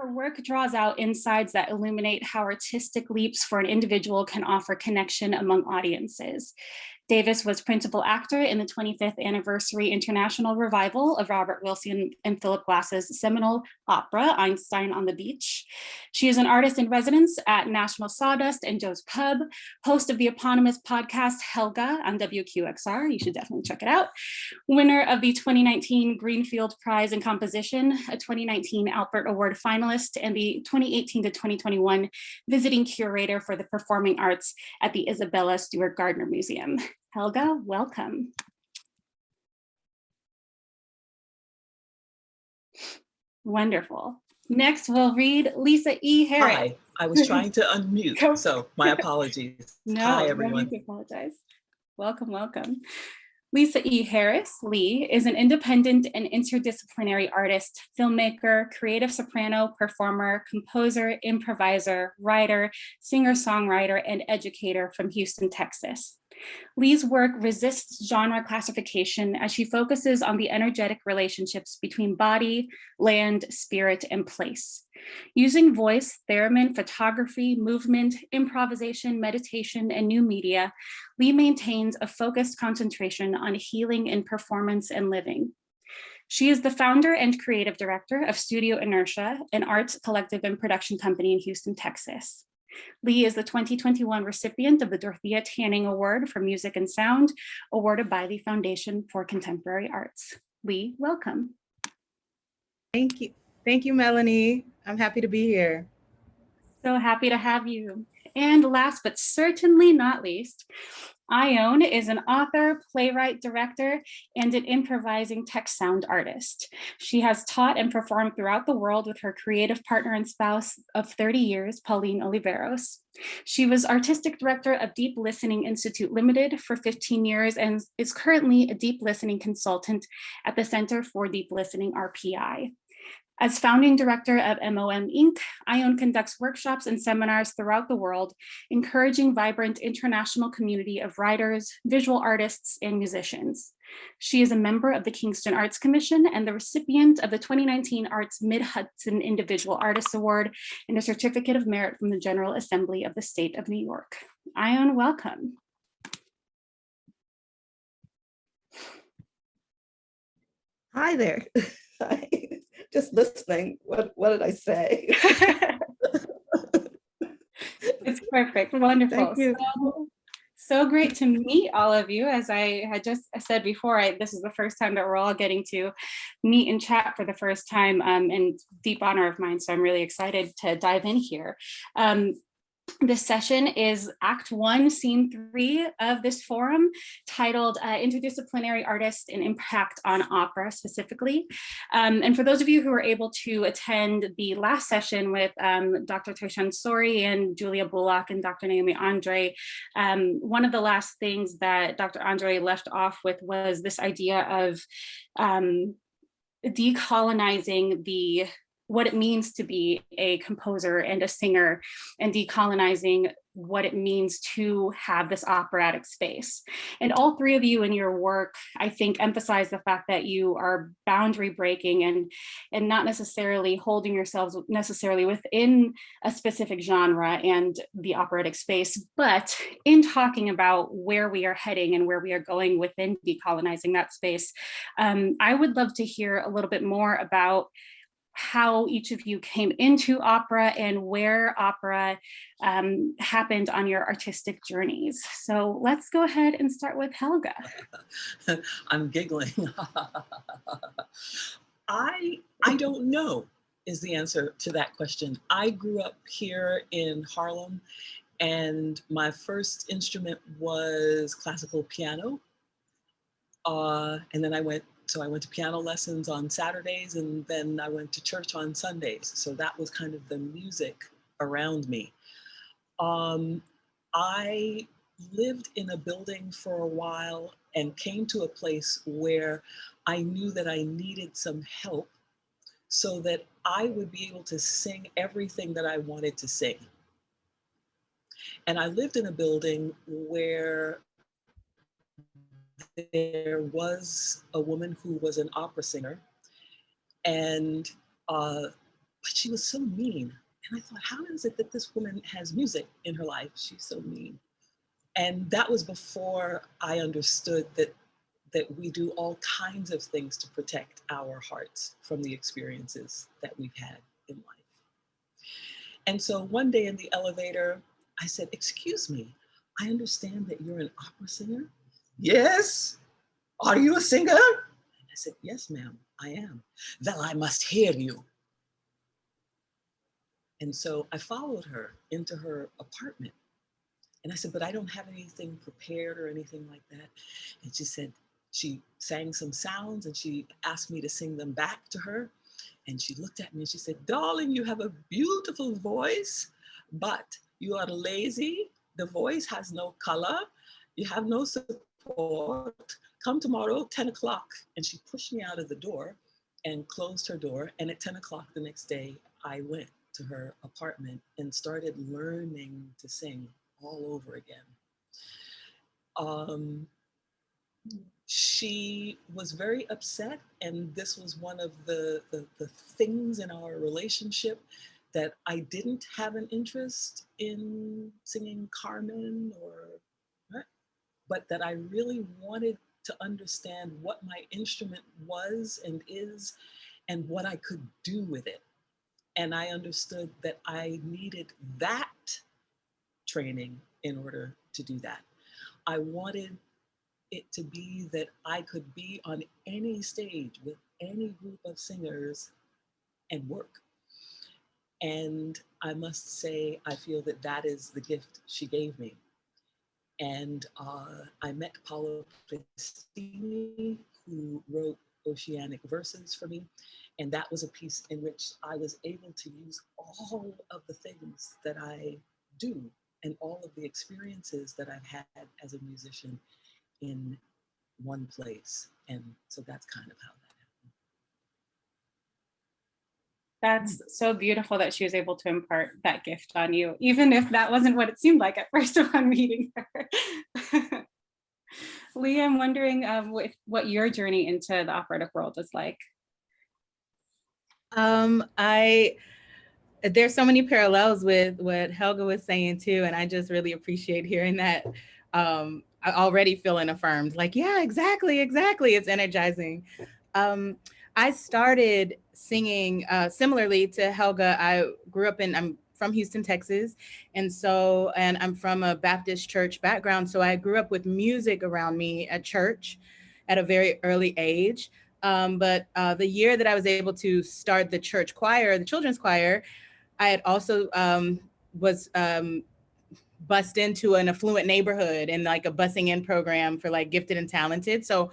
Her work draws out insights that illuminate how artistic leaps for an individual can offer connection among audiences. Davis was principal actor in the 25th anniversary international revival of Robert Wilson and Philip Glass's seminal opera, Einstein on the Beach. She is an artist in residence at National Sawdust and Joe's Pub, host of the eponymous podcast Helga on WQXR. You should definitely check it out. Winner of the 2019 Greenfield Prize in Composition, a 2019 Alpert Award finalist, and the 2018 to 2021 visiting curator for the performing arts at the Isabella Stewart Gardner Museum. Helga, welcome. Wonderful. Next, we'll read Lisa E. Harris. Hi, I was trying to unmute, so my apologies. No, hi, everyone. No need to apologize. Welcome, welcome. Lisa E. Harris, Lee, is an independent and interdisciplinary artist, filmmaker, creative soprano, performer, composer, improviser, writer, singer-songwriter, and educator from Houston, Texas. Lee's work resists genre classification as she focuses on the energetic relationships between body, land, spirit, and place. Using voice, theremin, photography, movement, improvisation, meditation, and new media, Lee maintains a focused concentration on healing in performance and living. She is the founder and creative director of Studio Inertia, an arts collective and production company in Houston, Texas. Lee is the 2021 recipient of the Dorothea Tanning Award for Music and Sound, awarded by the Foundation for Contemporary Arts. Lee, welcome. Thank you. Thank you, Melanie. I'm happy to be here. So happy to have you. And last but certainly not least, IONE is an author, playwright, director, and an improvising text sound artist. She has taught and performed throughout the world with her creative partner and spouse of 30 years, Pauline Oliveros. She was artistic director of Deep Listening Institute Limited for 15 years and is currently a deep listening consultant at the Center for Deep Listening, RPI. As founding director of MOM Inc., IONE conducts workshops and seminars throughout the world, encouraging vibrant international community of writers, visual artists, and musicians. She is a member of the Kingston Arts Commission and the recipient of the 2019 Arts Mid-Hudson Individual Artist Award and a Certificate of Merit from the General Assembly of the State of New York. IONE, welcome. Hi there. Just listening. What did I say? It's perfect. Wonderful. Thank you. So great to meet all of you. As I had just said before, this is the first time that we're all getting to meet and chat for the first time, and deep honor of mine. So I'm really excited to dive in here. This session is Act 1, Scene 3 of this forum, titled Interdisciplinary Artists and Impact on Opera specifically. And for those of you who were able to attend the last session with Dr. Toshan Sori and Julia Bullock and Dr. Naomi Andre, one of the last things that Dr. Andre left off with was this idea of decolonizing what it means to be a composer and a singer, and decolonizing what it means to have this operatic space. And all three of you in your work, I think, emphasize the fact that you are boundary breaking and not necessarily holding yourselves necessarily within a specific genre and the operatic space, but in talking about where we are heading and where we are going within decolonizing that space. I would love to hear a little bit more about how each of you came into opera and where opera happened on your artistic journeys. So let's go ahead and start with Helga. I'm giggling. I don't know is the answer to that question. I grew up here in Harlem, and my first instrument was classical piano. And then I went to piano lessons on Saturdays, and then I went to church on Sundays. So that was kind of the music around me. I lived in a building for a while and came to a place where I knew that I needed some help so that I would be able to sing everything that I wanted to sing. And I lived in a building where there was a woman who was an opera singer, and but she was so mean. And I thought, how is it that this woman has music in her life? She's so mean. And that was before I understood that we do all kinds of things to protect our hearts from the experiences that we've had in life. And so one day in the elevator, I said, excuse me, I understand that you're an opera singer. Yes. Are you a singer? And I said, yes, ma'am, I am. Well, I must hear you. And so I followed her into her apartment. And I said, but I don't have anything prepared or anything like that. And she said, she sang some sounds and she asked me to sing them back to her. And she looked at me and she said, darling, you have a beautiful voice, but you are lazy. The voice has no color. You have no support. Come tomorrow, 10 o'clock. And she pushed me out of the door and closed her door. And at 10 o'clock the next day, I went to her apartment and started learning to sing all over again. She was very upset, and this was one of the things in our relationship, that I didn't have an interest in singing Carmen, but that I really wanted to understand what my instrument was and is and what I could do with it. And I understood that I needed that training in order to do that. I wanted it to be that I could be on any stage with any group of singers and work. And I must say, I feel that that is the gift she gave me. And I met Paolo Prestini, who wrote Oceanic Verses for me. And that was a piece in which I was able to use all of the things that I do and all of the experiences that I've had as a musician in one place. And so that's kind of how that happened. That's so beautiful that she was able to impart that gift on you, even if that wasn't what it seemed like at first upon meeting her. Leah, I'm wondering what your journey into the operatic world is like. There's so many parallels with what Helga was saying too, and I just really appreciate hearing that. I already feeling affirmed, like, yeah, exactly. It's energizing. I started singing similarly to Helga. I'm from Houston, Texas. And I'm from a Baptist church background. So I grew up with music around me at church at a very early age. But the year that I was able to start the church choir, the children's choir, I had also was bussed into an affluent neighborhood and like a busing in program for like gifted and talented. So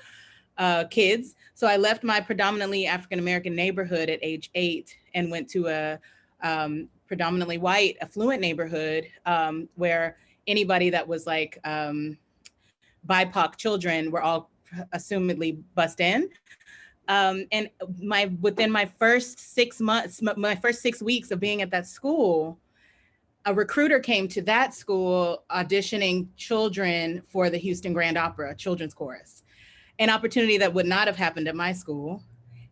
kids. So I left my predominantly African-American neighborhood at age 8 and went to a predominantly white affluent neighborhood where anybody that was like BIPOC children were all assumedly bussed in. And within my first 6 months, my first 6 weeks of being at that school, a recruiter came to that school auditioning children for the Houston Grand Opera Children's Chorus, an opportunity that would not have happened at my school,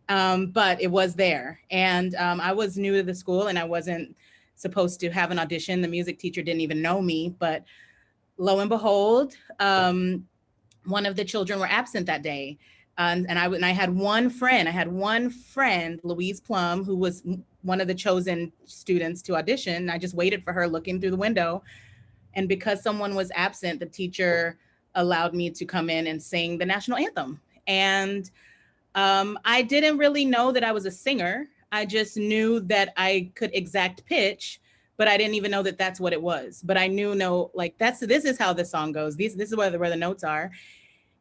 but it was there. And I was new to the school and I wasn't supposed to have an audition. The music teacher didn't even know me, but lo and behold, one of the children were absent that day. And I had one friend, Louise Plum, who was one of the chosen students to audition. I just waited for her looking through the window. And because someone was absent, the teacher allowed me to come in and sing the national anthem. And I didn't really know that I was a singer. I just knew that I could exact pitch, but I didn't even know that that's what it was. But I knew, this is how the song goes. This is where the notes are.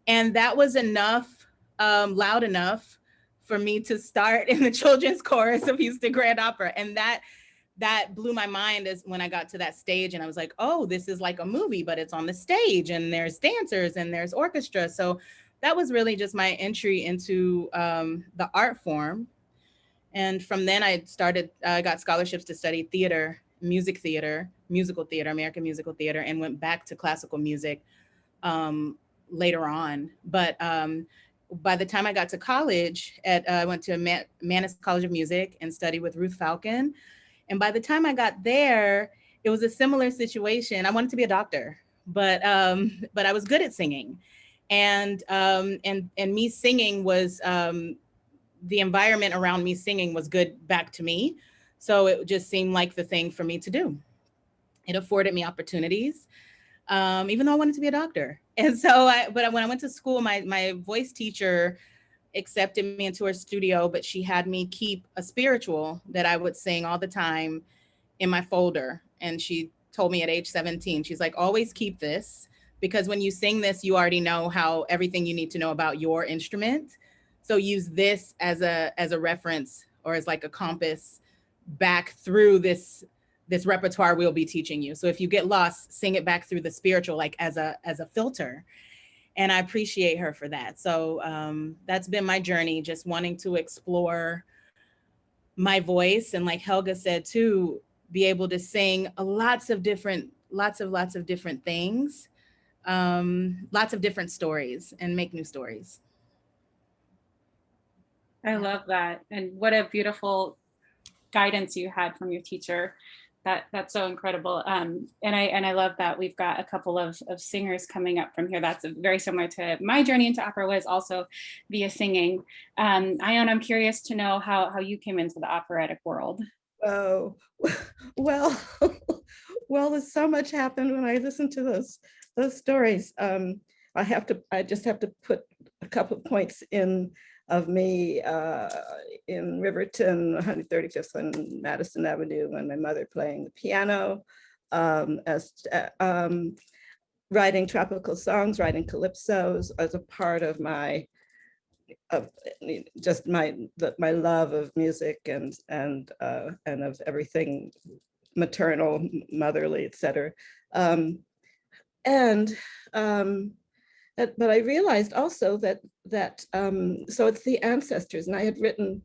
And that was enough, loud enough for me to start in the children's chorus of Houston Grand Opera. And that blew my mind as when I got to that stage and I was like, oh, this is like a movie, but it's on the stage and there's dancers and there's orchestra. So that was really just my entry into the art form. And from then I got scholarships to study theater, musical theater, American musical theater, and went back to classical music later on. But by the time I got to college, I went to Mannes College of Music and studied with Ruth Falcon. And by the time I got there, it was a similar situation. I wanted to be a doctor, but I was good at singing, and me singing was the environment around me singing was good back to me, so it just seemed like the thing for me to do. It afforded me opportunities, even though I wanted to be a doctor. And so, but when I went to school, my voice teacher accepted me into her studio, but she had me keep a spiritual that I would sing all the time in my folder. And she told me at age 17, she's like, always keep this, because when you sing this, you already know how everything you need to know about your instrument. So use this as a reference, or as like a compass back through this repertoire we'll be teaching you. So if you get lost, sing it back through the spiritual, like as a filter. And I appreciate her for that. So that's been my journey, just wanting to explore my voice. And like Helga said too, be able to sing lots of different things, lots of different stories, and make new stories. I love that. And what a beautiful guidance you had from your teacher. That's so incredible. And I love that we've got a couple of singers coming up from here. That's very similar to my journey into opera, was also via singing. IONE, I'm curious to know how you came into the operatic world. Oh, well, well, there's so much happened when I listened to those stories. I just have to put a couple of points in of me in Riverton, 135th and Madison Avenue, and my mother playing the piano, writing tropical songs, writing calypsos as a part of my my love of music and of everything maternal, motherly, etc. But I realized also that so it's the ancestors, and I had written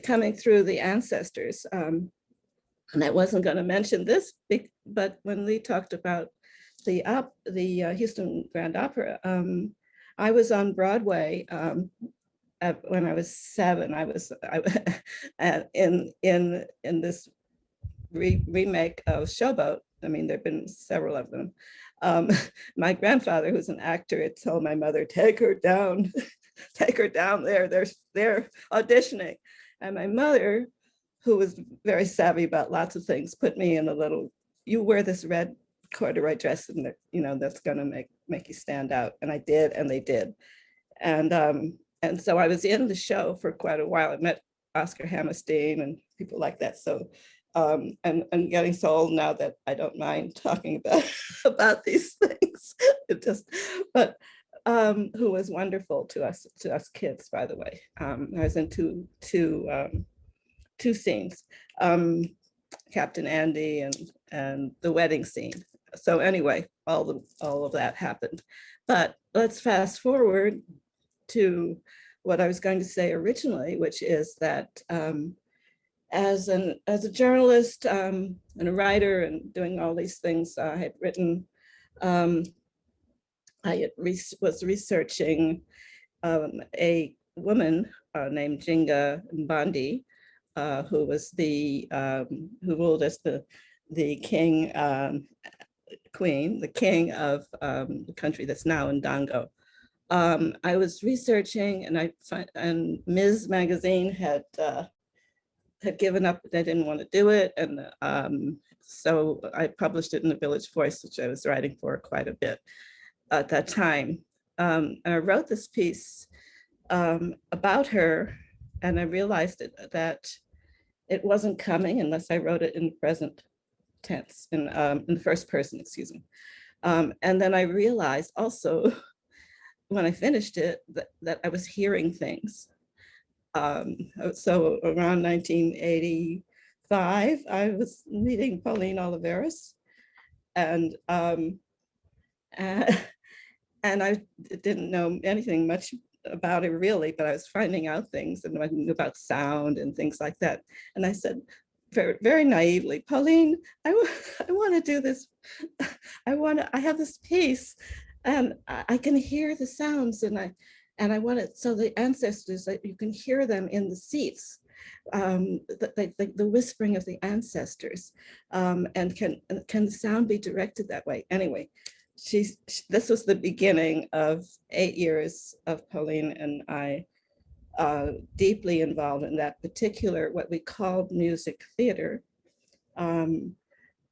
coming through the ancestors, and I wasn't going to mention this, but when Lee talked about the Houston Grand Opera, I was on Broadway when I was 7. I was in this remake of Showboat. I mean, there've been several of them. My grandfather, who's an actor, had told my mother, take her down there. They're auditioning. And my mother, who was very savvy about lots of things, put me in a little, you wear this red corduroy dress, and that's gonna make you stand out. And I did, and they did. And so I was in the show for quite a while. I met Oscar Hammerstein and people like that. So and getting so old now that I don't mind talking about these things. But who was wonderful to us kids, by the way. I was in two scenes, Captain Andy and the wedding scene. So anyway, all of that happened. But let's fast forward to what I was going to say originally, which is that as a journalist and a writer and doing all these things, I had written, was researching a woman named Jinga Mbandi, who was who ruled as the king, queen, the king of the country that's now in Dango. I was researching, and Ms. Magazine had given up. They didn't want to do it, and so I published it in the Village Voice, which I was writing for quite a bit at that time. And I wrote this piece about her, and I realized that it wasn't coming unless I wrote it in the present tense, in the first person, excuse me. And then I realized also when I finished it that I was hearing things. So around 1985, I was meeting Pauline Oliveros, and I didn't know anything much about it really, but I was finding out things, and I knew about sound and things like that. And I said very, very naively, Pauline, I want to do this. I have this piece, and I can hear the sounds, and And I wanted, so the ancestors, that you can hear them in the seats, the whispering of the ancestors, and can the sound be directed that way? Anyway, this was the beginning of 8 years of Pauline and I deeply involved in that particular, what we called music theater,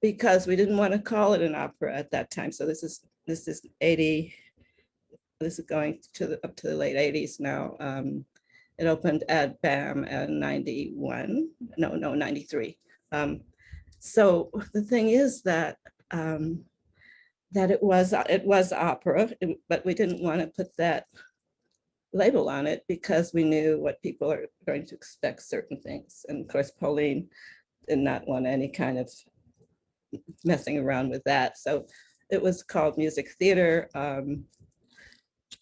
because we didn't want to call it an opera at that time. So this is 80, this is going to up to the late 80s now. It opened at BAM in 91, no, 93. So the thing is that that it was opera, but we didn't want to put that label on it because we knew what people are going to expect, certain things. And of course, Pauline did not want any kind of messing around with that. So it was called music theater.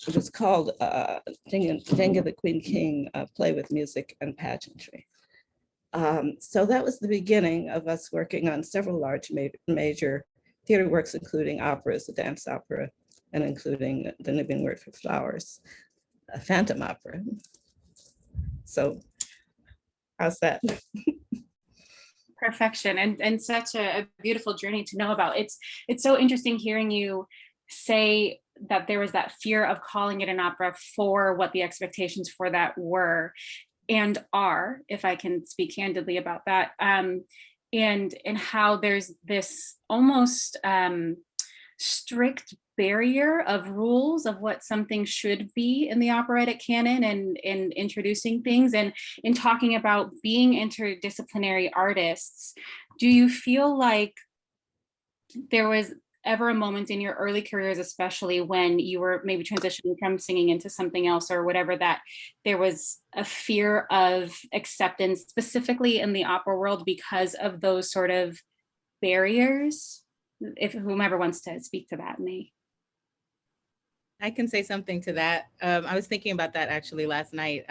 It was called Jenga the Queen King, Play with Music and Pageantry. So that was the beginning of us working on several large major theater works, including operas, the dance opera, and including the Nubian Word for Flowers, a phantom opera. So how's that? Perfection, and such a beautiful journey to know about. It's so interesting hearing you say that there was that fear of calling it an opera for what the expectations for that were and are, if I can speak candidly about that, and how there's this almost strict barrier of rules of what something should be in the operatic canon, and introducing things, and in talking about being interdisciplinary artists. Do you feel like there was ever a moment in your early careers, especially when you were maybe transitioning from singing into something else or whatever, that there was a fear of acceptance, specifically in the opera world, because of those sort of barriers? If whomever wants to speak to that, may. I can say something to that. I was thinking about that actually last night.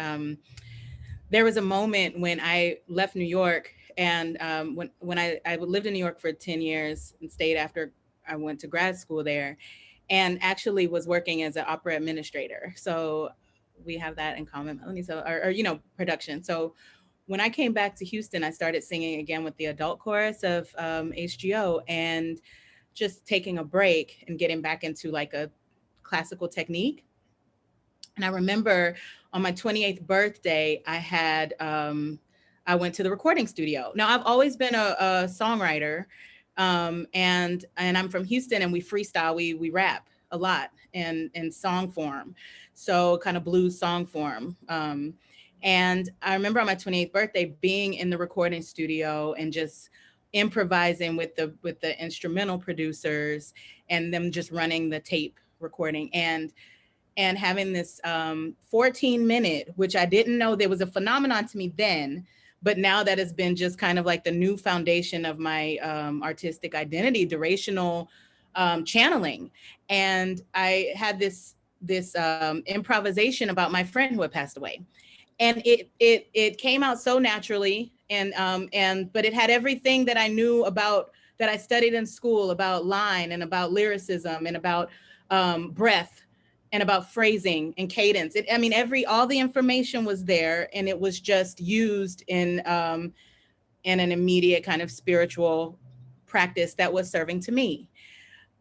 There was a moment when I left New York, and when I lived in New York for 10 years and stayed after I went to grad school there, and actually was working as an opera administrator. So we have that in common, Melanie. So, or production. So when I came back to Houston, I started singing again with the adult chorus of HGO, and just taking a break and getting back into like a classical technique. And I remember on my 28th birthday, I went to the recording studio. Now, I've always been a songwriter, and I'm from Houston, and we freestyle, we rap a lot in song form, so kind of blues song form. And I remember on my 28th birthday being in the recording studio and just improvising with the instrumental producers, and them just running the tape recording, and having this 14-minute, which I didn't know there was a phenomenon to me then, but now that has been just kind of like the new foundation of my artistic identity, durational channeling. And I had this improvisation about my friend who had passed away. And it came out so naturally, but it had everything that I knew about, that I studied in school, about line and about lyricism and about breath and about phrasing and cadence. All the information was there, and it was just used in an immediate kind of spiritual practice that was serving to me.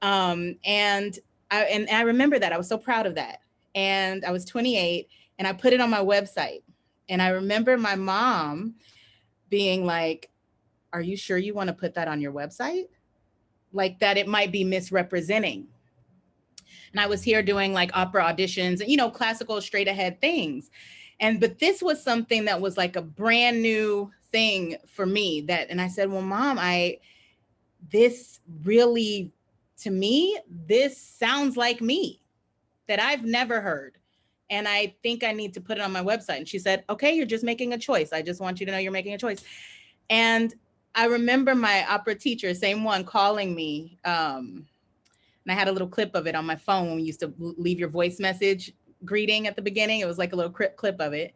And I remember that. I was so proud of that. And I was 28, and I put it on my website. And I remember my mom being like, "Are you sure you want to put that on your website? Like that it might be misrepresenting." And I was here doing like opera auditions and, classical straight ahead things. But this was something that was like a brand new thing for me, and I said, "Well, Mom, this really, to me, this sounds like me, that I've never heard. And I think I need to put it on my website." And she said, "Okay, you're just making a choice. I just want you to know you're making a choice." And I remember my opera teacher, same one, calling me. And I had a little clip of it on my phone when we used to leave your voice message greeting at the beginning. It was like a little clip of it.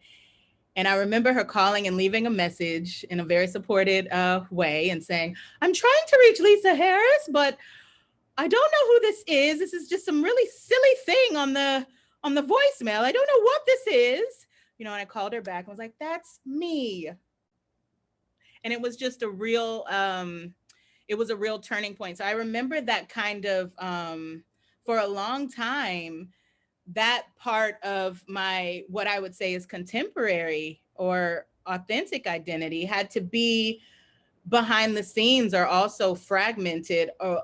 And I remember her calling and leaving a message in a very supported way and saying, "I'm trying to reach Lisa Harris, but I don't know who this is. This is just some really silly thing on the on the voicemail. I don't know what this is. You know, and I called her back and was like, that's me. And it was just a real, it was a real turning point. So I remember that kind of, for a long time, that part of my, what I would say is contemporary or authentic identity had to be behind the scenes, or also fragmented or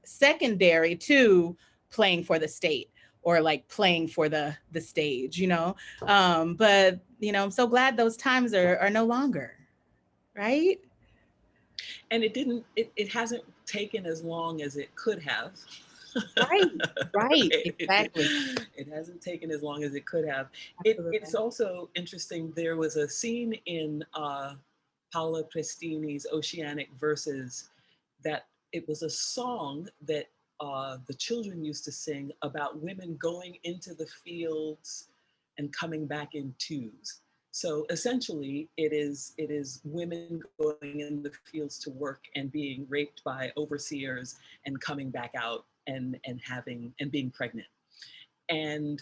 secondary to playing for the state or like playing for the stage, you know. But, you know, I'm so glad those times are no longer, right? And it hasn't taken as long as it could have. Right, exactly. It hasn't taken as long as it could have. It's also interesting, there was a scene in Paola Prestini's Oceanic Verses that it was a song that the children used to sing about women going into the fields and coming back in twos. So essentially, it is women going in the fields to work and being raped by overseers and coming back out and being pregnant. And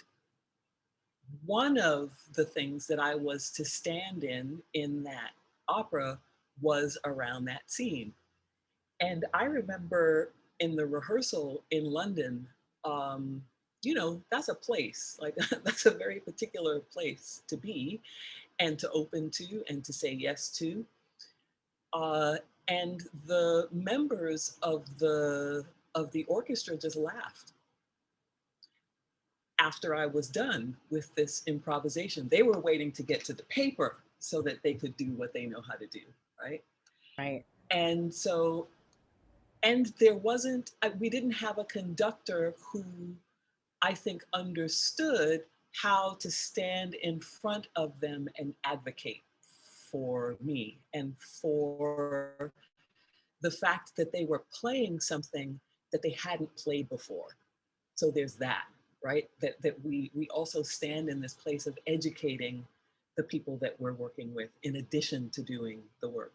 one of the things that I was to stand in that opera was around that scene. And I remember in the rehearsal in London, you know, that's a place, like that's a very particular place to be and to open to and to say yes to. And the members of the orchestra just laughed after I was done with this improvisation. They were waiting to get to the paper so that they could do what they know how to do, right? Right. And so, and there wasn't, we didn't have a conductor who I think understood how to stand in front of them and advocate for me and for the fact that they were playing something that they hadn't played before. So there's that, right? That we also stand in this place of educating the people that we're working with in addition to doing the work.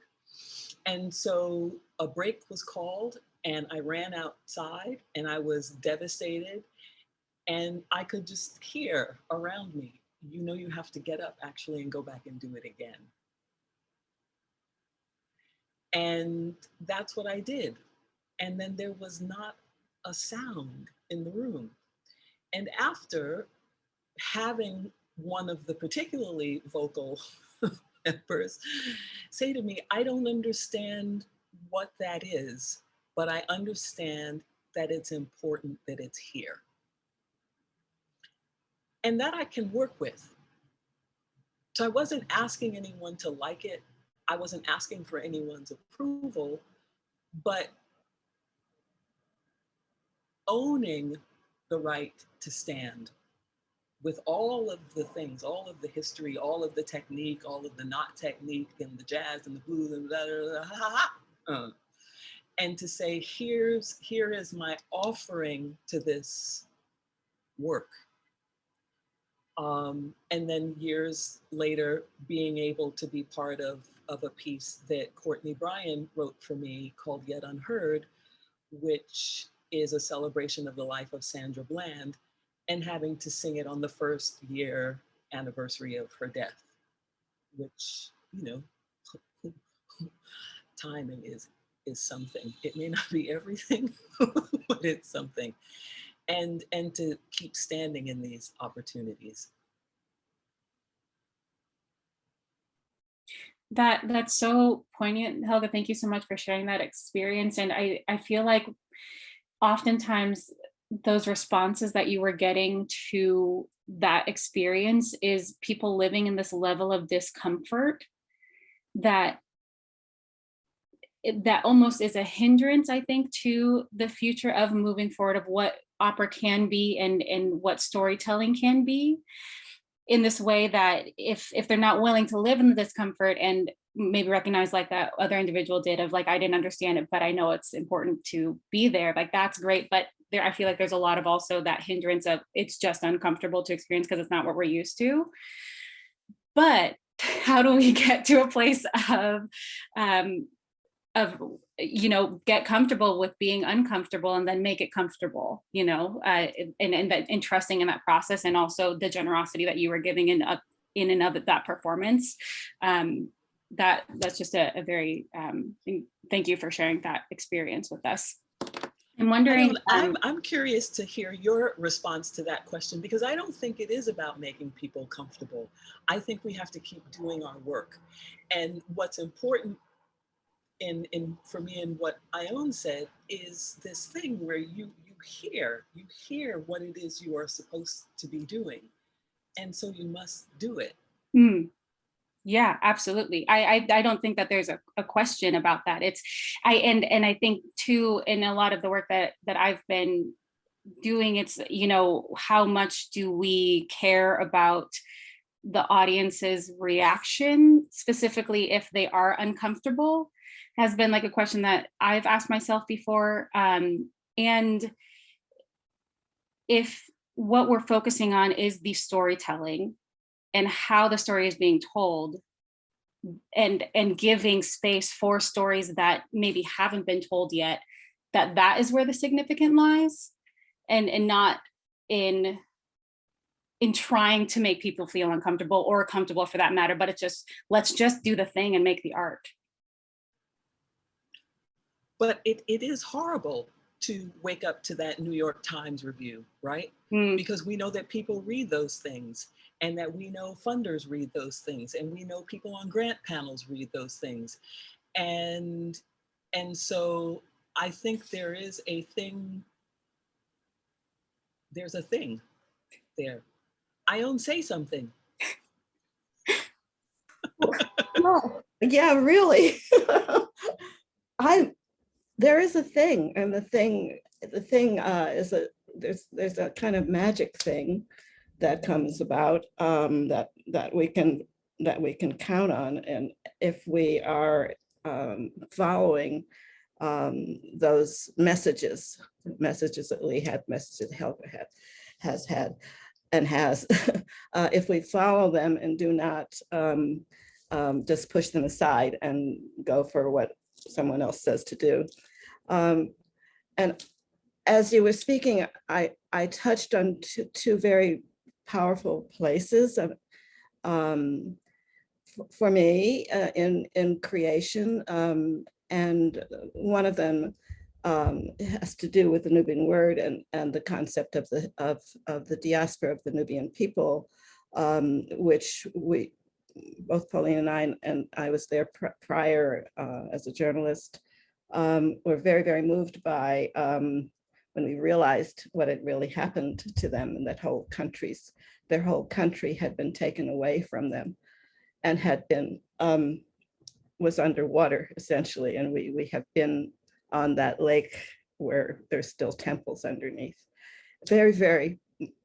And so a break was called and I ran outside and I was devastated. And I could just hear around me, you know, you have to get up actually and go back and do it again. And that's what I did. And then there was not a sound in the room. And after having one of the particularly vocal members say to me, I don't understand what that is, but I understand that it's important that it's here. And that I can work with. So I wasn't asking anyone to like it. I wasn't asking for anyone's approval, but owning the right to stand with all of the things, all of the history, all of the technique, all of the not technique and the jazz and the blues and blah, blah, blah, and to say, here is my offering to this work. And then years later, being able to be part of a piece that Courtney Bryan wrote for me called Yet Unheard, which is a celebration of the life of Sandra Bland, and having to sing it on the first year anniversary of her death, which, you know, timing is something. It may not be everything, but it's something. And to keep standing in these opportunities. That's so poignant, Helga. Thank you so much for sharing that experience. And I feel like oftentimes those responses that you were getting to that experience is people living in this level of discomfort that almost is a hindrance, I think, to the future of moving forward of what opera can be and what storytelling can be, in this way that if they're not willing to live in the discomfort and maybe recognize, like that other individual did, of like, I didn't understand it, but I know it's important to be there, like that's great. But there, I feel like there's a lot of also that hindrance of it's just uncomfortable to experience because it's not what we're used to. But how do we get to a place of get comfortable with being uncomfortable and then make it comfortable, and trusting in that process, and also the generosity that you were giving in and of that performance. That's just a very, thank you for sharing that experience with us. I'm wondering. I'm curious to hear your response to that question, because I don't think it is about making people comfortable. I think we have to keep doing our work. And what's important for me and what IONE said is this thing where you hear what it is you are supposed to be doing. And so you must do it. Yeah, absolutely. I don't think that there's a question about that. I think too, in a lot of the work that I've been doing, it's, how much do we care about the audience's reaction, specifically if they are uncomfortable, has been like a question that I've asked myself before. And if what we're focusing on is the storytelling and how the story is being told, and giving space for stories that maybe haven't been told yet, that is where the significance lies, and not in trying to make people feel uncomfortable or comfortable for that matter, but it's just, let's just do the thing and make the art. But it is horrible to wake up to that New York Times review, right? Because we know that people read those things, and that we know funders read those things, and we know people on grant panels read those things. And so I think there is a thing, there's a thing there. IONE, say something. Well, yeah, really. There is a thing, and the thing is there's a kind of magic thing that comes about, that we can count on, and if we are following those messages that Lee had, messages Helga has had and has, if we follow them and do not just push them aside and go for what someone else says to do. And as you were speaking, I touched on two very powerful places for me in creation, and one of them has to do with the Nubian word and the concept of the diaspora of the Nubian people, which we, both Pauline and I was there prior as a journalist, were very, very moved by when we realized what had really happened to them, and that their whole country had been taken away from them and had been, was underwater essentially. And we have been on that lake where there's still temples underneath. Very, very,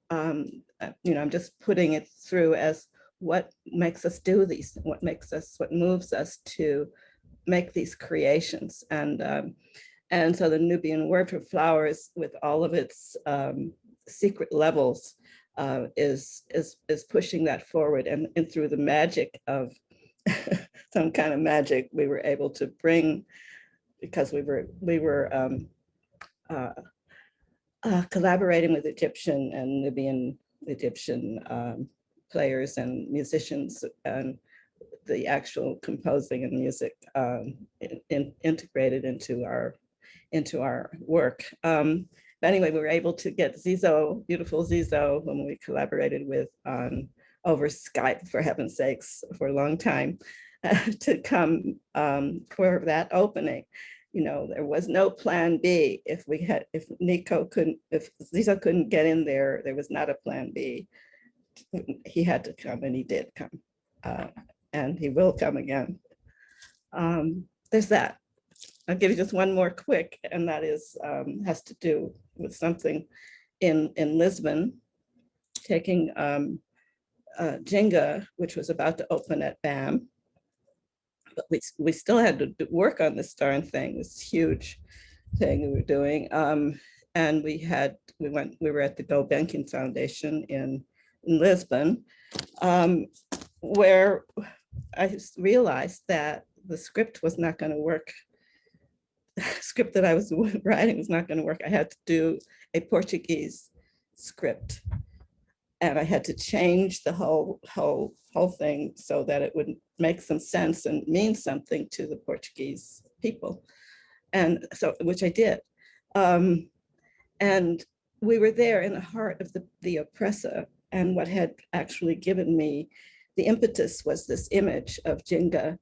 I'm just putting it through as what makes us do these, what moves us to make these creations. And so the Nubian word for flowers, with all of its secret levels, is pushing that forward, and through the magic of some kind of magic, we were able to bring, because we were collaborating with Egyptian and Nubian Egyptian players and musicians, and the actual composing and music integrated into our work. Anyway, we were able to get Zizo, beautiful Zizo, whom we collaborated with over Skype, for heaven's sakes, for a long time, to come for that opening. There was no plan B. If Zizo couldn't get in there, there was not a plan B. He had to come, and he did come, and he will come again. There's that. I'll give you just one more quick, and that is has to do with something in Lisbon, taking Jenga, which was about to open at BAM, but we still had to work on this darn thing, this huge thing we were doing, and we were at the Gulbenkian Foundation in Lisbon, where I realized that the script was not going to work script that I was writing was not going to work. I had to do a Portuguese script, and I had to change the whole thing so that it would make some sense and mean something to the Portuguese people, and so which I did. And we were there in the heart of the oppressor, and what had actually given me the impetus was this image of Jinga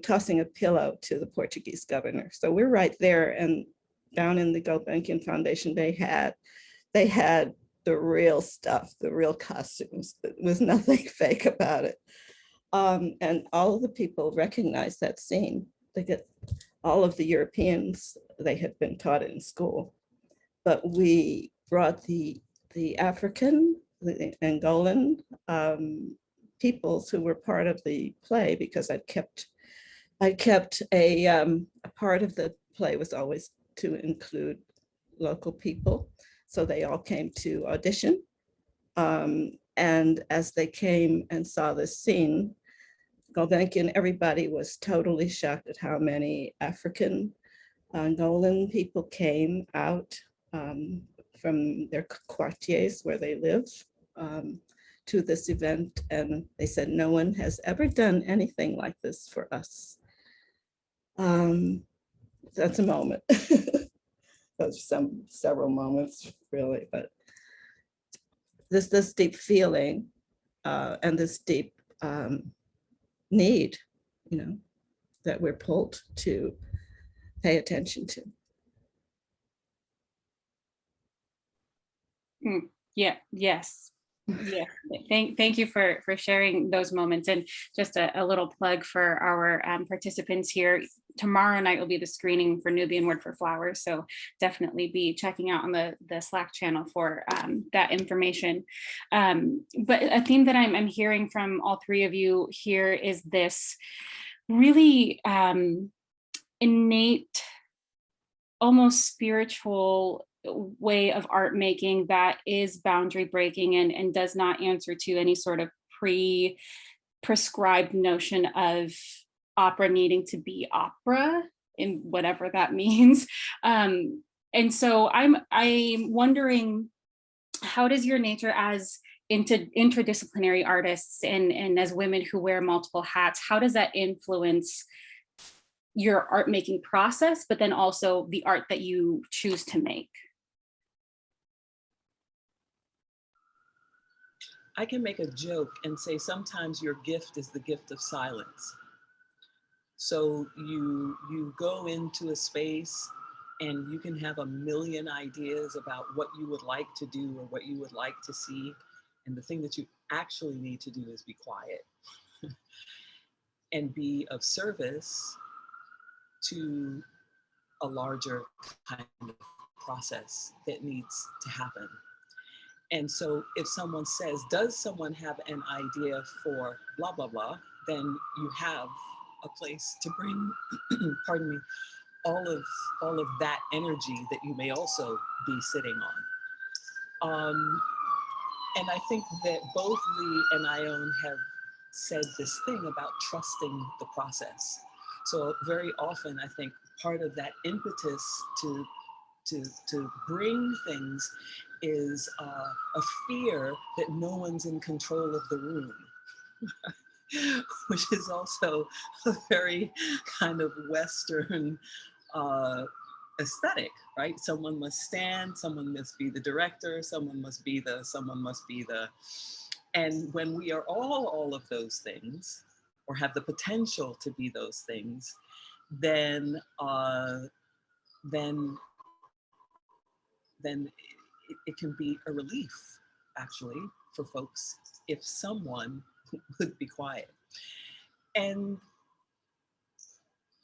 tossing a pillow to the Portuguese governor. So we're right there, and down in the Gulbenkian Foundation, they had the real stuff, the real costumes. There was nothing fake about it. And all of the people recognized that scene. They get all of the Europeans, they had been taught it in school, but we brought the African, the Angolan peoples who were part of the play, because I kept a part of the play was always to include local people. So they all came to audition. And as they came and saw this scene, Gulbenkian, everybody was totally shocked at how many African Angolan people came out from their quartiers where they live to this event. And they said, no one has ever done anything like this for us. That's a moment. Those are several moments really, but this deep feeling and this deep need, that we're pulled to pay attention to. Yeah, yes. Yeah, thank you for sharing those moments. And just a little plug for our participants here. Tomorrow night will be the screening for Nubian Word for Flowers, so definitely be checking out on the Slack channel for that information. But a theme that I'm hearing from all three of you here is this really innate, almost spiritual way of art making that is boundary breaking and does not answer to any sort of prescribed notion of opera needing to be opera, in whatever that means. And so I'm wondering, how does your nature as interdisciplinary artists and as women who wear multiple hats, how does that influence your art making process, but then also the art that you choose to make? I can make a joke and say sometimes your gift is the gift of silence. So you go into a space and you can have a million ideas about what you would like to do or what you would like to see. And the thing that you actually need to do is be quiet and be of service to a larger kind of process that needs to happen. And so if someone says, does someone have an idea for blah, blah, blah, then you have a place to bring, pardon me, all of that energy that you may also be sitting on. And I think that both Lee and IONE have said this thing about trusting the process. So very often, I think part of that impetus to bring things is a fear that no one's in control of the room, which is also a very kind of Western aesthetic, right? Someone must stand, someone must be the director, someone must be the, and when we are all of those things, or have the potential to be those things, then it can be a relief, actually, for folks if someone would be quiet. And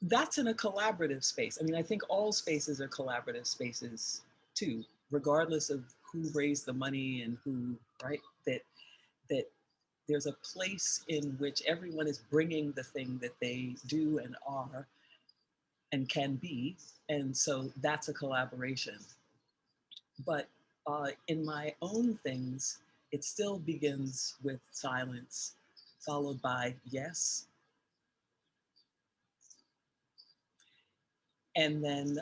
that's in a collaborative space. I mean, I think all spaces are collaborative spaces too, regardless of who raised the money and who, right? That there's a place in which everyone is bringing the thing that they do and are and can be. And so that's a collaboration. But in my own things, it still begins with silence, followed by yes, And then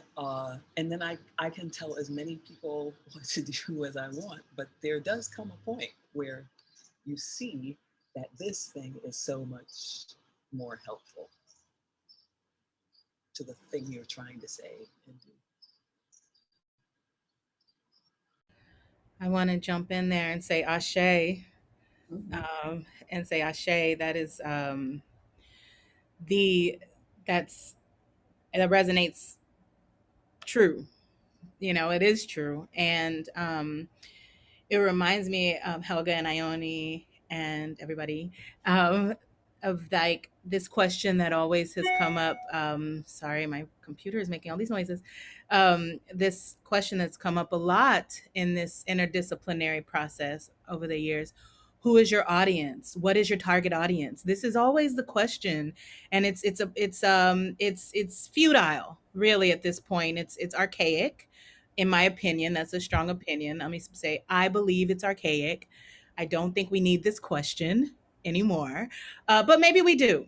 I can tell as many people what to do as I want, but there does come a point where you see that this thing is so much more helpful to the thing you're trying to say and do. I want to jump in there and say ashe, Mhm. and say ashe. That is the that's that resonates true. You know, it is true, and it reminds me of Helga and Ione and everybody, um, of like this question that always has come up. Sorry, my computer is making all these noises. This question that's come up a lot in this interdisciplinary process over the years. Who is your audience? What is your target audience? This is always the question, and it's futile, really. At this point, it's archaic, in my opinion. That's a strong opinion. Let me say, I believe it's archaic. I don't think we need this question anymore, but maybe we do.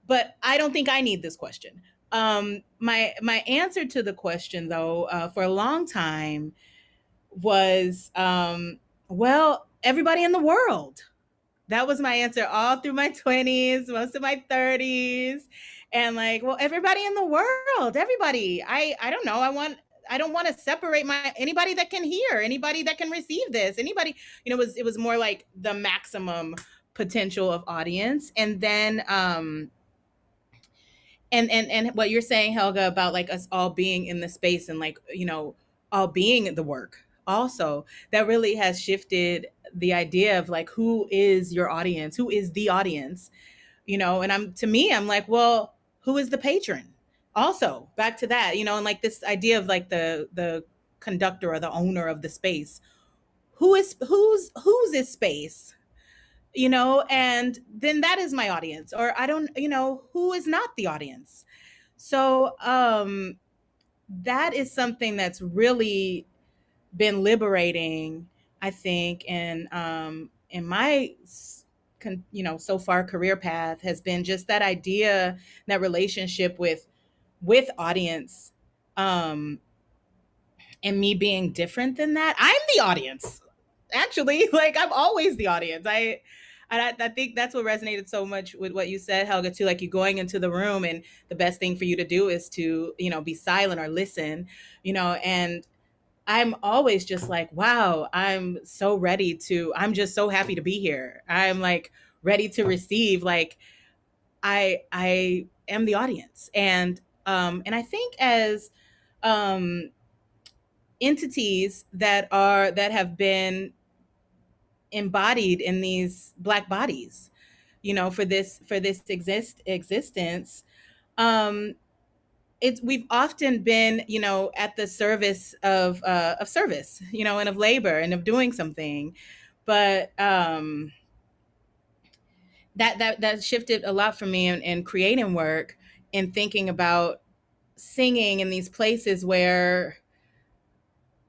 But I don't think I need this question. My answer to the question, though, for a long time was, well, everybody in the world. That was my answer all through my 20s, most of my 30s. And like, well, everybody in the world, everybody. I don't know. I don't want to separate my anybody that can hear, anybody that can receive this, anybody, it was more like the maximum potential of audience. And then and what you're saying, Helga, about like us all being in the space and like, all being the work also, that really has shifted the idea of like, who is your audience, who is the audience, and I'm like, well, who is the patron? Also back to that, and like this idea of like the conductor or the owner of the space. Who's this space? And then that is my audience. Or I don't, who is not the audience? So that is something that's really been liberating, I think, and in my so far career path, has been just that idea, that relationship with audience, um and me being different than that. I'm the audience, actually. Like, I'm always the audience. I think that's what resonated so much with what you said, Helga, too. Like, you going into the room, and the best thing for you to do is to, be silent or listen, and I'm always just like, wow, I'm just so happy to be here. I'm like ready to receive. Like, I am the audience. And I think as um entities that have been embodied in these Black bodies, for this existence, um it's we've often been, at the service of service, and of labor and of doing something. But that shifted a lot for me in creating work, and thinking about singing in these places where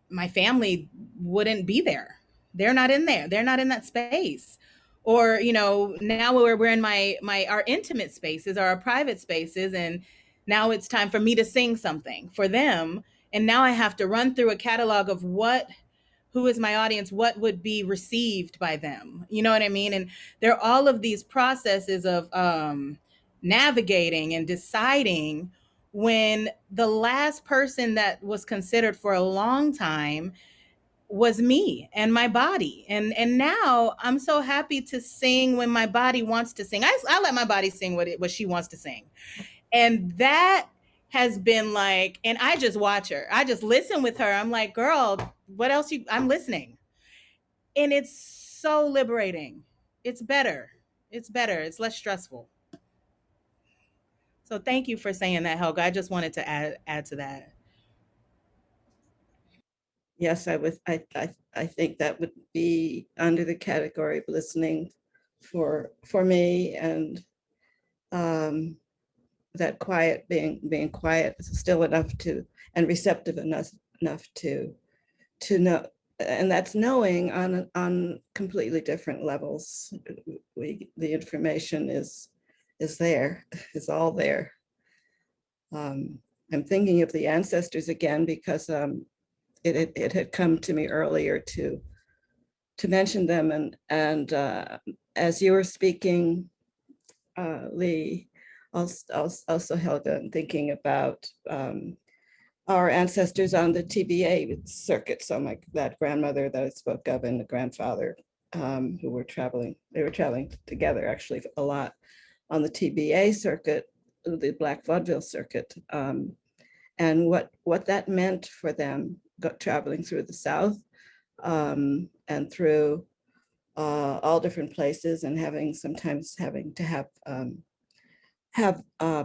my family wouldn't be there. They're not in there. They're not in that space. Or, now we're in my our intimate spaces, or our private spaces, and now it's time for me to sing something for them. And now I have to run through a catalog of who is my audience, what would be received by them. You know what I mean? And there are all of these processes of navigating and deciding, when the last person that was considered for a long time was me and my body. And now I'm so happy to sing when my body wants to sing. I let my body sing what she wants to sing. And that has been like, and I just watch her. I just listen with her. I'm like, girl, what else I'm listening. And it's so liberating. It's better. It's better. It's less stressful. So thank you for saying that, Helga. I just wanted to add to that. Yes, I think that would be under the category of listening for me, and that quiet, being quiet, still enough to, and receptive enough to know. And that's knowing on completely different levels. The information is there, is all there. I'm thinking of the ancestors again because it had come to me earlier to mention them, and as you were speaking, Lee, also Helga, and thinking about our ancestors on the TBA circuit. So that grandmother that I spoke of and the grandfather who were traveling, they were traveling together actually a lot on the TBA circuit, the Black Vaudeville circuit, and what that meant for them traveling through the South and through all different places, and sometimes having to have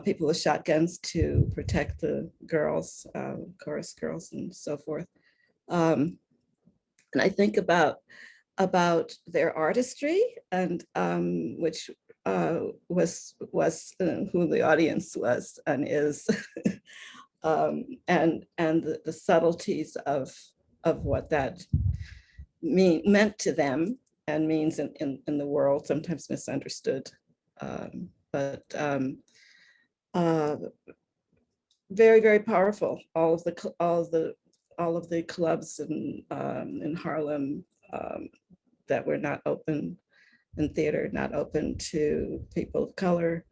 people with shotguns to protect the girls, chorus girls and so forth. And I think about their artistry, and which was who the audience was and is, and the subtleties of what that meant to them and means in the world, sometimes misunderstood. But very, very powerful. All of the clubs in Harlem that were not open, in theater, not open to people of color,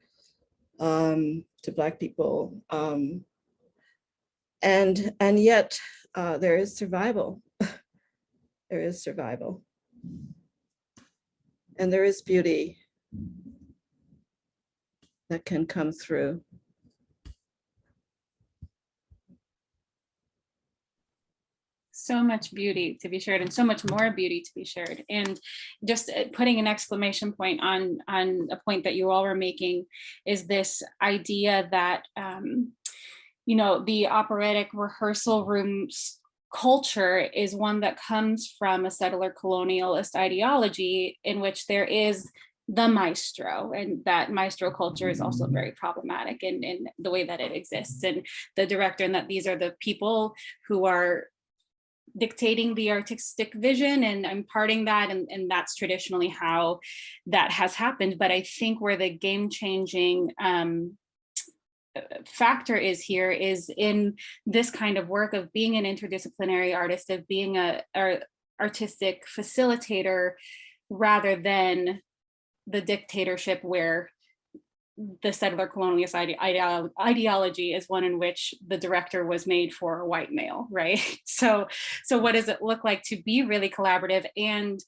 to Black people, and yet there is survival. There is survival, and there is beauty that can come through. So much beauty to be shared, and so much more beauty to be shared. And just putting an exclamation point on a point that you all were making is this idea that you know, the operatic rehearsal rooms culture is one that comes from a settler colonialist ideology in which there is the maestro, and that maestro culture is also very problematic in the way that it exists, and the director, and that these are the people who are dictating the artistic vision and imparting that, and that's traditionally how that has happened. But I think where the game-changing factor is here is in this kind of work of being an interdisciplinary artist, of being a artistic facilitator, rather than the dictatorship where the settler colonialist ideology is one in which the director was made for a white male, right? So what does it look like to be really collaborative, and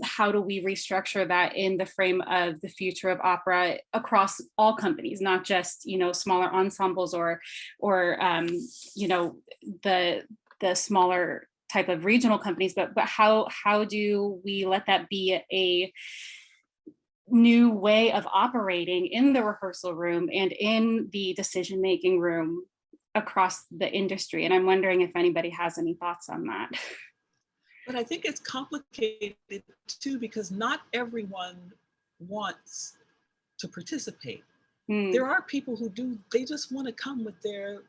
how do we restructure that in the frame of the future of opera across all companies, not just, you know, smaller ensembles or you know, the smaller type of regional companies, but how do we let that be a new way of operating in the rehearsal room and in the decision-making room across the industry? And I'm wondering if anybody has any thoughts on that. But I think it's complicated too, because not everyone wants to participate. There are people who do, they just want to come with their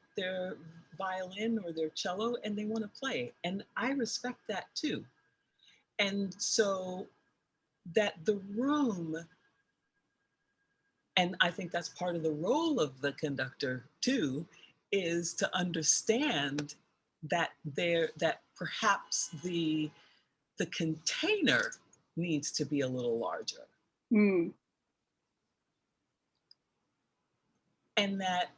violin or their cello and they want to play. And I respect that too. And so that the room, and I think that's part of the role of the conductor too, is to understand that that perhaps the container needs to be a little larger. And that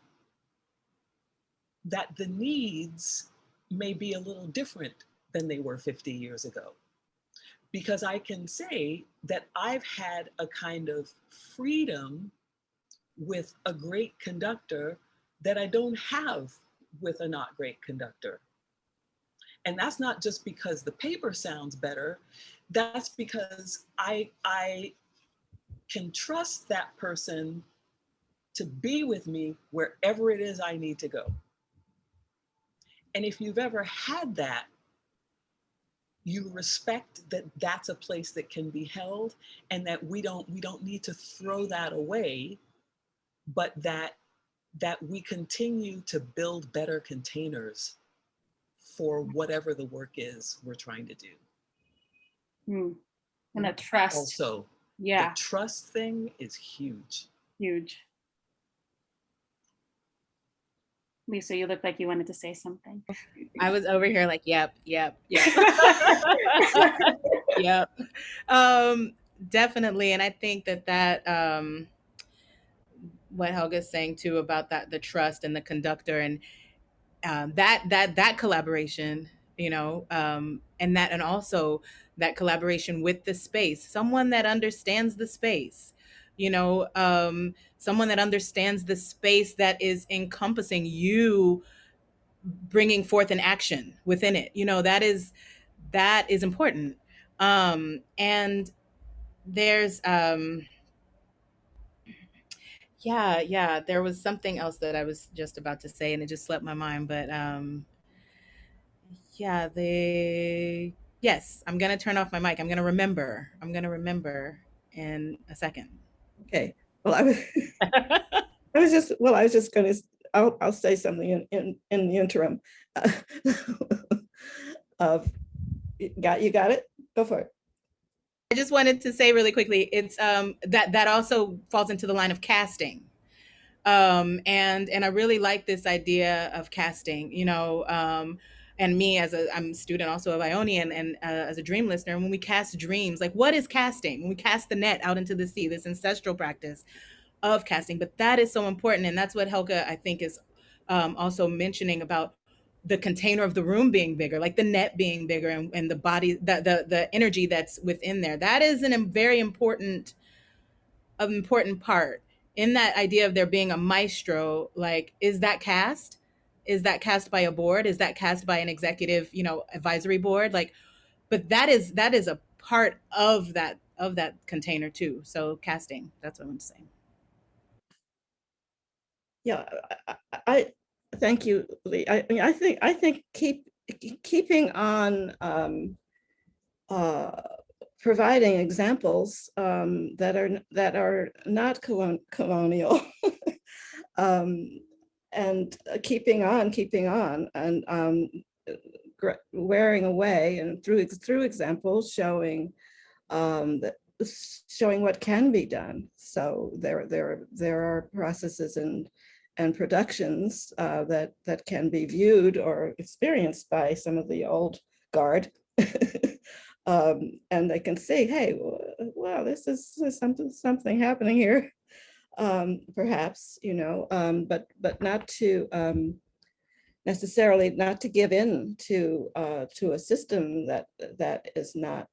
the needs may be a little different than they were 50 years ago. Because I can say that I've had a kind of freedom with a great conductor that I don't have with a not great conductor. And that's not just because the paper sounds better, that's because I can trust that person to be with me wherever it is I need to go. And if you've ever had that, you respect that that's a place that can be held, and that we don't need to throw that away, but that we continue to build better containers for whatever the work is we're trying to do. And that trust. Also, yeah, the trust thing is huge. Huge. Lisa, you look like you wanted to say something. I was over here like, yep. Yep. Definitely. And I think that what Helga's saying too about the trust and the conductor and that collaboration, and also that collaboration with the space, someone that understands the space, someone that understands the space that is encompassing you, bringing forth an action within it, that is important. And there's there was something else that I was just about to say and it just slipped my mind, but yes, I'm gonna turn off my mic. I'm gonna remember in a second. Okay. Well, I was just gonna, I'll say something in the interim. You got it? Go for it. I just wanted to say really quickly, it's that also falls into the line of casting. And I really like this idea of casting, and me I'm a student also of IONE and as a dream listener, when we cast dreams, like what is casting? When we cast the net out into the sea, this ancestral practice of casting, but that is so important. And that's what Helga, I think, is also mentioning about the container of the room being bigger, like the net being bigger, and the body, the energy that's within there. That is a very important part in that idea of there being a maestro. Like, is that cast? Is that cast by a board? Is that cast by an executive, advisory board? Like, but that is a part of that container too. So casting, that's what I'm saying. Yeah, I thank you, Lee. I mean, I think keeping on providing examples that are not colonial, and keeping on, and wearing away, and through examples showing showing what can be done. So there are processes and productions that can be viewed or experienced by some of the old guard. And they can see, hey, wow, this is something happening here, perhaps, but not to necessarily not to give in to a system that is not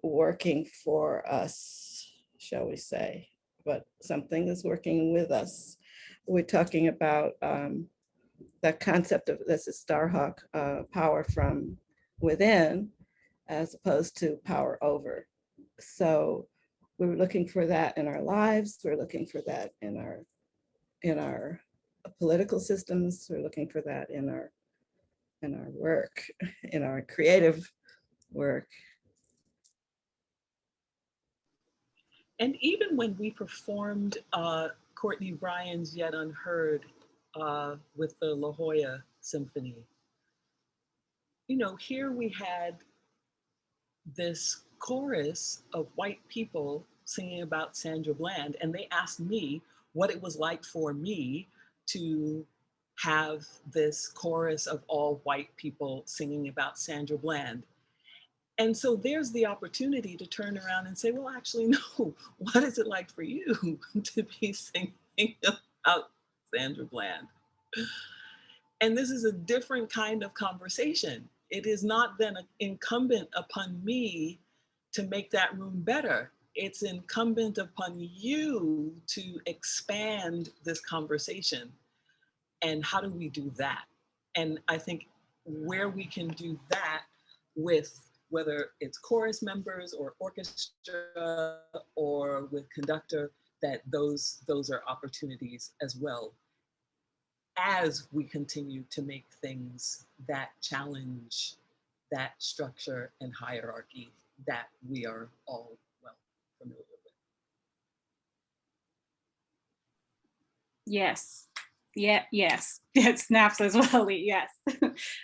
working for us, shall we say, but something is working with us. We're talking about that concept of, this is Starhawk, power from within as opposed to power over. So we're looking for that in our lives. We're looking for that in our political systems. We're looking for that in our work, in our creative work. And even when we performed Courtney Bryan's Yet Unheard with the La Jolla Symphony, here we had this chorus of white people singing about Sandra Bland, and they asked me what it was like for me to have this chorus of all white people singing about Sandra Bland. And so there's the opportunity to turn around and say, well, actually, no, what is it like for you to be singing about Sandra Bland? And this is a different kind of conversation. It is not then incumbent upon me to make that room better. It's incumbent upon you to expand this conversation. And how do we do that? And I think where we can do that with, whether it's chorus members or orchestra or with conductor, that those are opportunities as well, as we continue to make things that challenge that structure and hierarchy that we are all well familiar with. Yes, Yeah, yes, it snaps as well, Lee. Yes,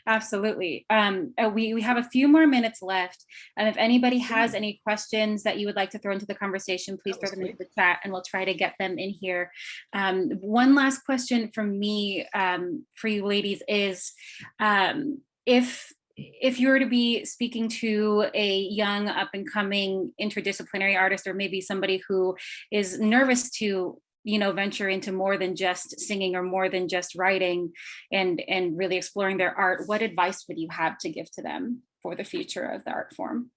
absolutely. We have a few more minutes left. And if anybody has any questions that you would like to throw into the conversation, please throw them into the chat and we'll try to get them in here. One last question from me for you ladies is, if you were to be speaking to a young up and coming interdisciplinary artist, or maybe somebody who is nervous to venture into more than just singing or more than just writing and really exploring their art, what advice would you have to give to them for the future of the art form?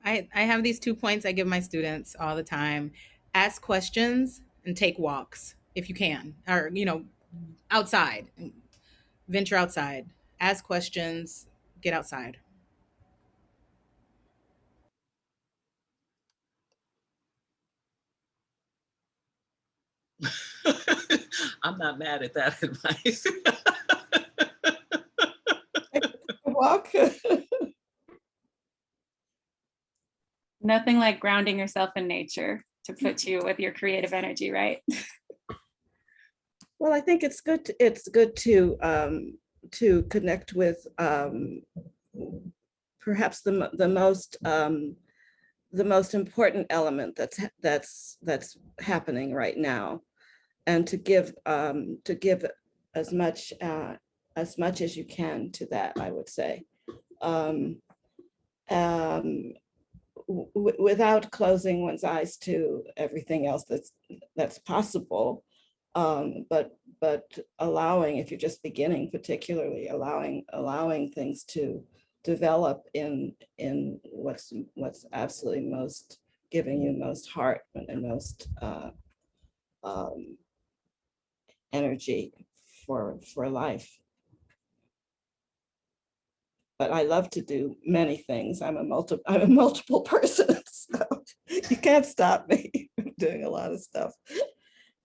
I have these 2 points I give my students all the time. Ask questions and take walks if you can, or, outside, venture outside, ask questions, get outside. I'm not mad at that advice. Walk. Nothing like grounding yourself in nature to put you with your creative energy, right? Well, I think it's good. It's good to connect with perhaps the most important element that's happening right now, and to give as much as you can to that, I would say, without closing one's eyes to everything else that's possible, but allowing, if you're just beginning, particularly allowing things to develop in what's absolutely most giving you most heart and most energy for life. But I love to do many things. I'm a multiple person, so you can't stop me from doing a lot of stuff.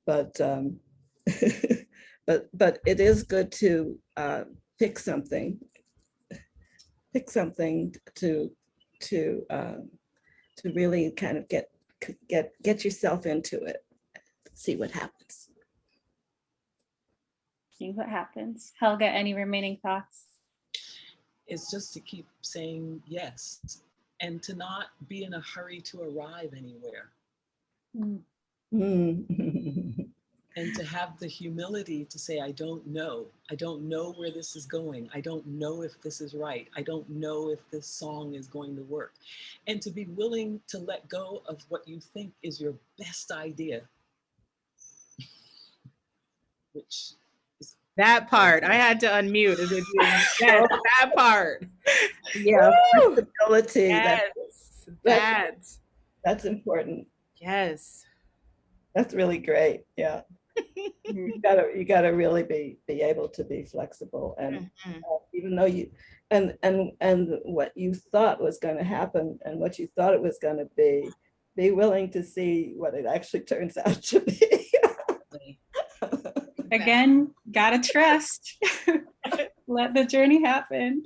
But but it is good to pick something to really kind of get yourself into it, see what happens. See what happens. Helga, any remaining thoughts? It's just to keep saying yes and to not be in a hurry to arrive anywhere. And to have the humility to say, I don't know where this is going. I don't know if this is right. I don't know if this song is going to work. And to be willing to let go of what you think is your best idea. Which is that part, I had to unmute. Yes, that part. Yeah, flexibility. Yes, that's important. Yes. That's really great. Yeah. You gotta really be able to be flexible, and even though you and what you thought was going to happen and what you thought it was going to be willing to see what it actually turns out to be. Again, gotta trust. Let the journey happen.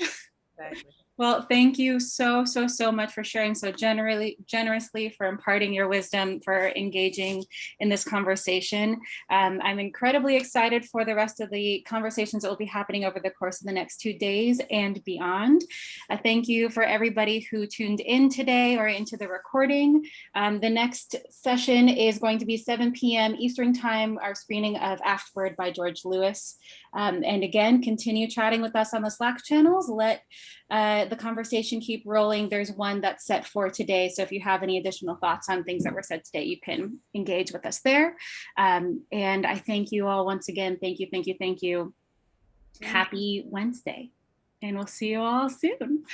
Exactly. Well, thank you so much for sharing so generously, for imparting your wisdom, for engaging in this conversation. I'm incredibly excited for the rest of the conversations that will be happening over the course of the next 2 days and beyond. Thank you for everybody who tuned in today or into the recording. The next session is going to be 7 p.m. Eastern Time, our screening of Afterward by George Lewis. And again, continue chatting with us on the Slack channels. Let the conversation keep rolling. There's one that's set for today. So if you have any additional thoughts on things that were said today, you can engage with us there. And I thank you all once again. Thank you. Happy Wednesday. And we'll see you all soon.